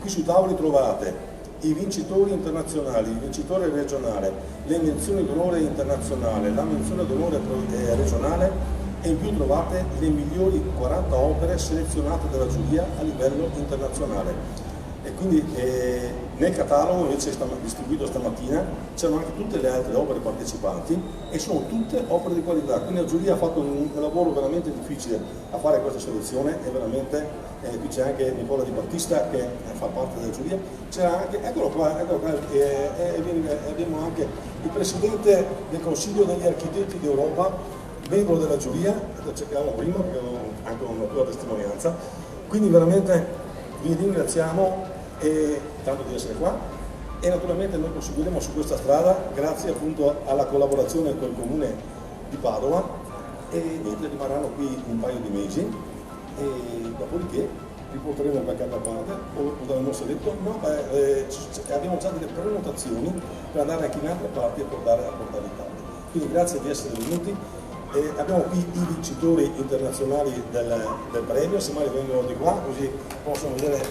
Qui sui tavoli trovate i vincitori internazionali, il vincitore regionale, le menzioni d'onore internazionale, la menzione d'onore regionale e in più trovate le migliori 40 opere selezionate dalla giuria a livello internazionale. E quindi nel catalogo invece distribuito stamattina c'erano anche tutte le altre opere partecipanti e sono tutte opere di qualità, quindi la giuria ha fatto un lavoro veramente difficile a fare questa selezione e veramente qui c'è anche Nicola Di Battista che fa parte della giuria, c'era anche, eccolo qua, abbiamo anche il Presidente del Consiglio degli Architetti d'Europa, membro della giuria, lo cercavamo prima perché avevo anche una tua testimonianza, quindi veramente vi ringraziamo tanto di essere qua e naturalmente noi proseguiremo su questa strada grazie appunto alla collaborazione col Comune di Padova e niente, rimarranno qui un paio di mesi e dopodiché li porteremo qualche altra parte o dalla nostra detto, no, abbiamo già delle prenotazioni per andare anche in altre parti a portare i tavoli. Quindi grazie di essere venuti. Abbiamo qui i vincitori internazionali del premio, semmai vengono di qua così possono vedere